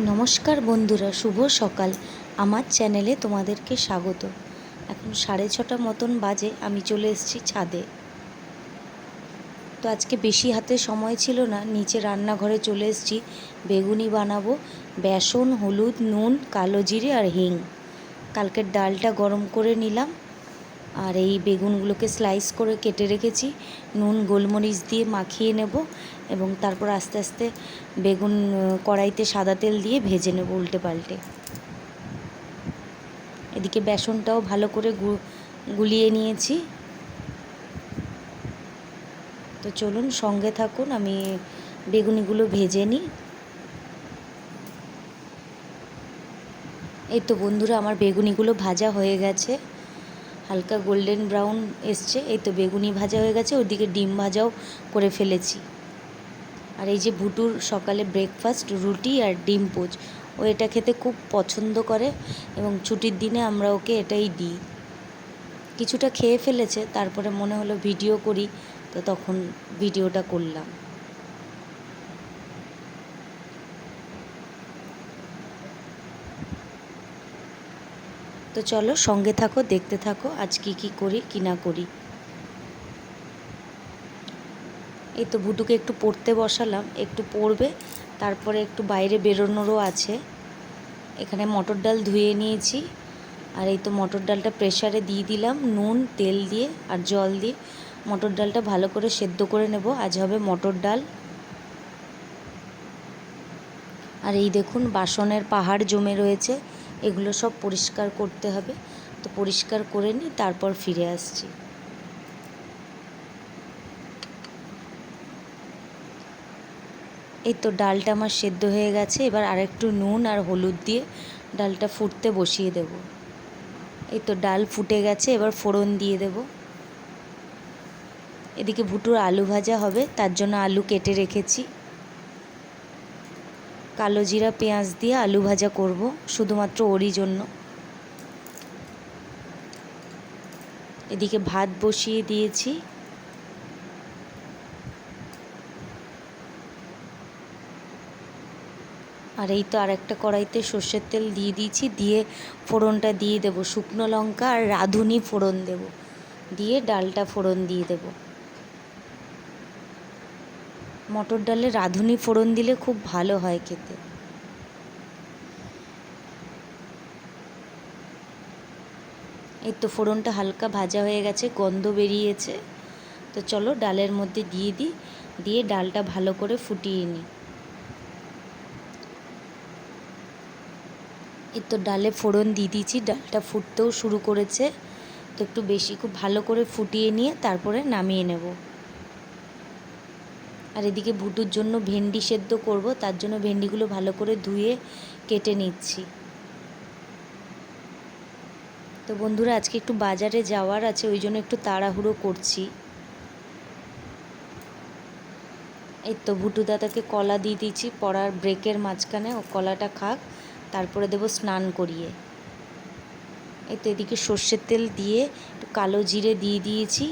নমস্কার বন্ধুরা, শুভ সকাল। আমার চ্যানেলে তোমাদেরকে স্বাগত। এখন 6:30 মতন বাজে, আমি চলে এসেছি ছাদে। তো আজকে বেশি হাতে সময় ছিল না, নিচে রান্নাঘরে চলে এসেছি। বেগুনি বানাবো, বেসন, হলুদ, নুন, কালো জিরে আর হিং। কালকের ডালটা গরম করে নিলাম, আর এই বেগুনগুলোকে স্লাইস করে কেটে রেখেছি। নুন গোলমরিচ দিয়ে মাখিয়ে নেব এবং তারপর আস্তে আস্তে বেগুন কড়াইতে সাদা তেল দিয়ে ভেজে নেব উল্টে পাল্টে। এদিকে বেসনটাও ভালো করে গুলিয়ে নিয়েছি। তো চলুন সঙ্গে থাকুন, আমি বেগুনিগুলো ভেজে নিই। এই তো বন্ধুরা, আমার বেগুনিগুলো ভাজা হয়ে গেছে, হালকা গোল্ডেন ব্রাউন এসছে। এই তো বেগুনি ভাজা হয়ে গেছে, ওইদিকে ডিম ভাজাও করে ফেলেছি। আর এই যে ভুটুর সকালে ব্রেকফাস্ট, রুটি আর ডিম পোচ, ও এটা খেতে খুব পছন্দ করে এবং ছুটির দিনে আমরা ওকে এটাই দিই। কিছুটা খেয়ে ফেলেছে, তারপরে মনে হলো ভিডিও করি, তো তখন ভিডিওটা করলাম। তো চলো সঙ্গে থাকো, দেখতে থাকো আজ কী করি কি না করি। এই তো ভুটুকে একটু পড়তে বসালাম, একটু পড়বে, তারপরে একটু বাইরে বেরোনোরও আছে। এখানে মটর ডাল ধুয়ে নিয়েছি, আর এই তো মটর ডালটা প্রেসারে দিয়ে দিলাম নুন তেল দিয়ে আর জল দিয়ে। মটর ডালটা ভালো করে সেদ্ধ করে নেব, আজ হবে মটর ডাল। আর এই দেখুন বাসনের পাহাড় জমে রয়েছে, এগুলো সব পরিষ্কার করতে হবে। তো পরিষ্কার করে নিই, তারপর ফিরে আসছি। এই তো ডালটা আমার সেদ্ধ হয়ে গেছে, এবার আরেকটু নুন আর হলুদ দিয়ে ডালটা ফুটতে বসিয়ে দেব। এই তো ডাল ফুটে গেছে, এবার ফোড়ন দিয়ে দেব। এদিকে ভুটুর আলু ভাজা হবে, তার জন্য আলু কেটে রেখেছি। কালো জিরা পেঁয়াজ দিয়ে আলু ভাজা করব, শুধুমাত্র ওরই জন্য। এদিকে ভাত বসিয়ে দিয়েছি। আর এই তো আরেকটা কড়াইতে সর্ষের তেল দিয়ে দিয়েছি, দিয়ে ফোড়নটা দিয়ে দেব, শুকনো লঙ্কা আর রাঁধুনি ফোড়ন দেব, দিয়ে ডালটা ফোড়ন দিয়ে দেব। মটর ডালে রাঁধুনি ফোড়ন দিলে খুব ভালো হয় খেতে। এই তো ফোড়নটা হালকা ভাজা হয়ে গেছে, গন্ধ বেরিয়েছে। তো চলো ডালের মধ্যে দিয়ে দিই, দিয়ে ডালটা ভালো করে ফুটিয়ে নিই। এই তো ডালে ফোড়ন দিয়ে দিয়েছি, ডালটা ফুটতেও শুরু করেছে। তো একটু বেশি খুব ভালো করে ফুটিয়ে নিয়ে তারপরে নামিয়ে নেব। আর এদিকে ভুটুর জন্য ভেন্ডি সেদ্ধ করব, তার জন্য ভেন্ডিগুলো ভালো করে ধুয়ে কেটে নিচ্ছি। তো বন্ধুরা, আজকে একটু বাজারে যাওয়ার আছে, ওই জন্য একটু তাড়াহুড়ো করছি। এই তো ভুটু দাদাকে কলা দিয়ে দিয়েছি পড়ার ব্রেকের মাঝখানে, ও কলাটা খাক, তারপরে দেবো স্নান করিয়ে। এই তো এদিকে সর্ষের তেল দিয়ে একটু কালো জিরে দিয়ে দিয়েছি,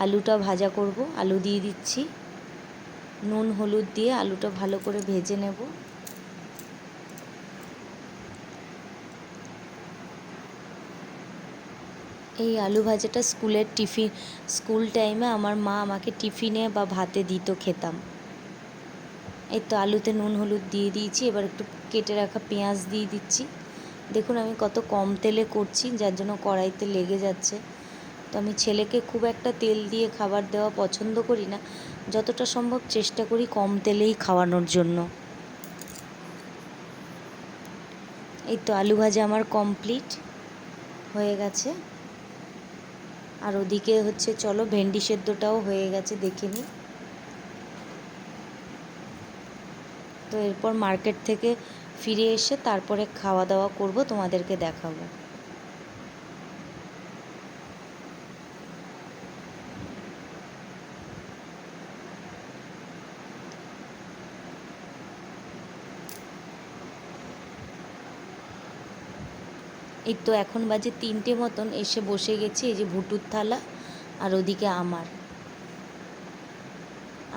আলুটা ভাজা করব, আলু দিয়ে দিচ্ছি। নুন হলুদ দিয়ে আলুটা ভালো করে ভেজে নেব। এই আলু ভাজাটা স্কুল টাইমে আমার মা আমাকে টিফিনে বা ভাতে দিত, খেতাম। এই তো আলুতে নুন হলুদ দিয়ে দিয়েছি, এবার একটু কেটে রাখা পেঁয়াজ দিয়ে দিচ্ছি। দেখুন আমি কত কম তেলে করছি, যার জন্য কড়াইতে লেগে যাচ্ছে। তো আমি ছেলেকে খুব একটা তেল দিয়ে খাবার দেওয়া পছন্দ করি না, যতটা সম্ভব চেষ্টা করি কম তেলেই খাওয়ানোর জন্য। এই তো আলু ভাজা আমার কমপ্লিট হয়ে গেছে। আর ওদিকে হচ্ছে চলো ভেন্ডি সেদ্ধটাও হয়ে গেছে, দেখে নিই। তো এরপর মার্কেট থেকে ফিরে এসে তারপরে খাওয়া দাওয়া করব, তোমাদেরকে দেখাবো। এই তো এখন বাজে 3টে মতন, এসে বসে গেছি। এই যে ভুটুর থালা, আর ওদিকে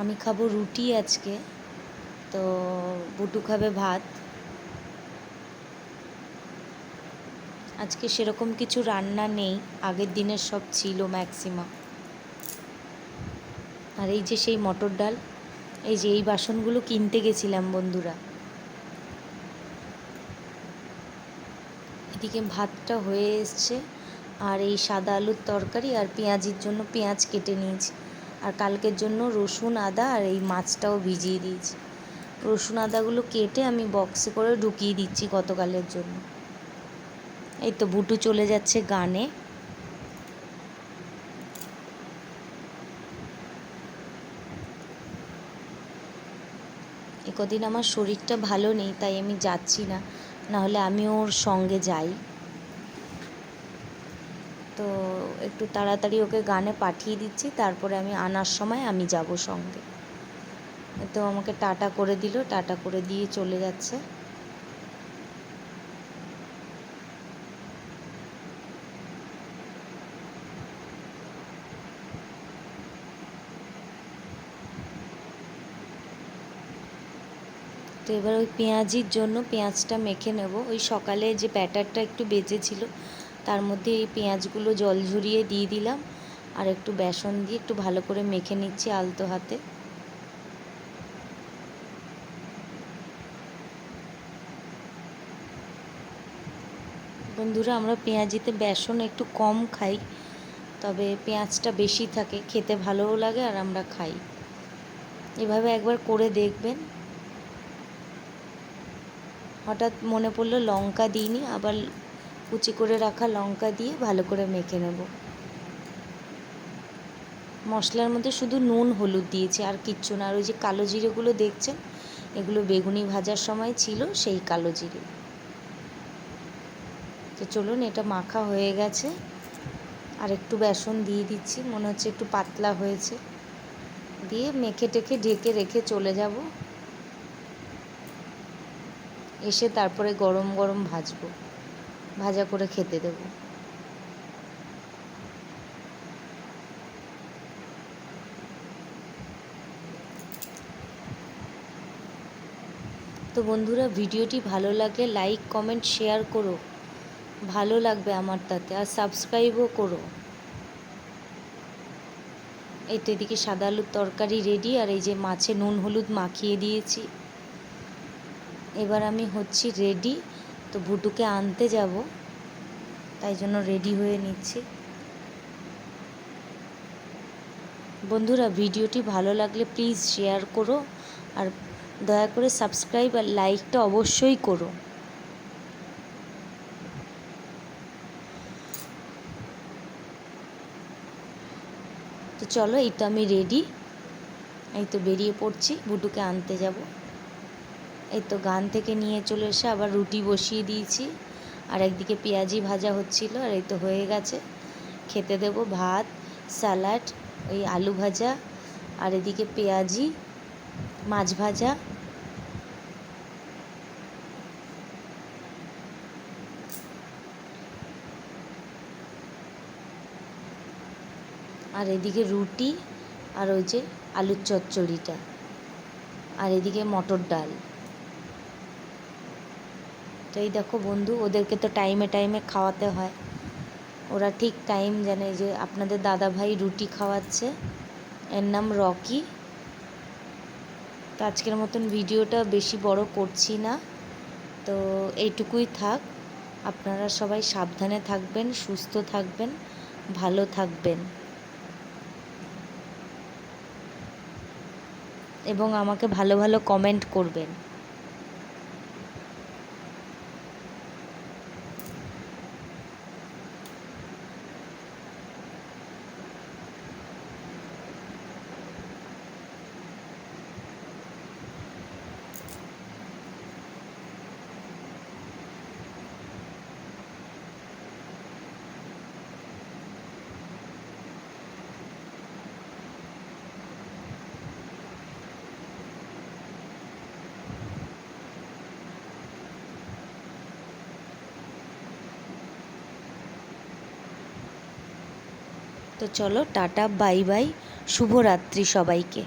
আমি খাবো রুটি আজকে, তো ভুটু খাবে ভাত। আজকে সেরকম কিছু রান্না নেই, আগের দিনের সব ছিল ম্যাক্সিমাম। আর এই যে সেই মটর ডাল, এই যে এই বাসনগুলো কিনতে গেছিলাম বন্ধুরা। এদিকে ভাতটা হয়ে এসছে, আর এই সাদা আলুর তরকারি আর পেঁয়াজির জন্য পেঁয়াজ কেটে নিয়েছি, আর কালকের জন্য রসুন আদা আর এই মাছটাও ভিজিয়ে দিয়েছি। রসুন আদাগুলো কেটে আমি বক্সে করে ঢুকিয়ে দিচ্ছি গতকালের জন্য। এই তো বুটু চলে যাচ্ছে গানে। কদিন আমার শরীরটা ভালো নেই, তাই আমি যাচ্ছি না, নাহলে আমি ওর সঙ্গে যাই। তো একটু তাড়াতাড়ি ওকে গানে পাঠিয়ে দিচ্ছি, তারপরে আমি আনার সময় আমি যাব সঙ্গে। তো আমাকে টাটা করে দিল, টাটা করে দিয়ে চলে যাচ্ছে। তো এবার ওই পেঁয়াজির জন্য পেঁয়াজটা মেখে নেব। ওই সকালে যে ব্যাটারটা একটু বেঁচেছিল, তার মধ্যে এই পেঁয়াজগুলো জল ঝরিয়ে দিয়ে দিলাম, আর একটু বেসন দিয়ে একটু ভালো করে মেখে নিচ্ছি আলতো হাতে। বন্ধুরা, আমরা পেঁয়াজিতে বেসন একটু কম খাই, তবে পেঁয়াজটা বেশি থাকে, খেতে ভালোও লাগে আর আমরা খাই। এভাবে একবার করে দেখবেন। হঠাৎ মনে পড়লো লঙ্কা দিইনি, আবার কুচি করে রাখা লঙ্কা দিয়ে ভালো করে মেখে নেব। মশলার মধ্যে শুধু নুন হলুদ দিয়েছি, আর কিচ্ছু না। আর ওই যে কালো জিরেগুলো দেখছেন, এগুলো বেগুনি ভাজার সময় ছিল সেই কালো জিরে। তো চলুন, এটা মাখা হয়ে গেছে, আর একটু বেসন দিয়ে দিচ্ছি, মনে হচ্ছে একটু পাতলা হয়েছে। দিয়ে মেখে টেখে ঢেকে রেখে চলে যাব। এসে তারপরে গরম গরম ভাজবো, ভাজা করে খেতে দেবো। তো বন্ধুরা, ভিডিওটি ভালো লাগলে লাইক কমেন্ট শেয়ার করো, ভালো লাগবে আমার তাতে, আর সাবস্ক্রাইবও করো। এই তো এদিকে সাদা আলুর তরকারি রেডি, আর এই যে মাছে নুন হলুদ মাখিয়ে দিয়েছি। এবার আমি হচ্ছি রেডি, তো ভুটুকে আনতে যাব, তাই জন্য রেডি হয়ে নিচ্ছি। বন্ধুরা, ভিডিওটি ভালো লাগলে প্লিজ শেয়ার করো, আর দয়া করে সাবস্ক্রাইব আর লাইকটা অবশ্যই করো। তো চলো, এই তো আমি রেডি, এই তো বেরিয়ে পড়ছি, বুটুকে আনতে যাব। এই তো গান থেকে নিয়ে চলে এসে আবার রুটি বসিয়ে দিয়েছি, আর একদিকে পেঁয়াজি ভাজা হচ্ছিল, আর এই তো হয়ে গেছে। খেতে দেব ভাত, স্যালাড, ওই আলু ভাজা, আর এদিকে পেঁয়াজি, মাছ ভাজা। আর এদিকে রুটি, আর ওই যে আলুর চচ্চড়িটা, আর এদিকে মটর ডাল। তো এই দেখো বন্ধু, ওদেরকে তো টাইমে টাইমে খাওয়াতে হয়, ওরা ঠিক টাইম জানে। যে আপনাদের দাদা ভাই রুটি খাওয়াচ্ছে, এর নাম রকি। তো আজকের মতন ভিডিওটা বেশি বড় করছি না, তো এইটুকুই থাক। আপনারা সবাই সাবধানে থাকবেন, সুস্থ থাকবেন, ভালো থাকবেন, এবং আমাকে ভালো ভালো কমেন্ট করবেন। তো চলো, টাটা বাই বাই, শুভরাত্রি সবাইকে।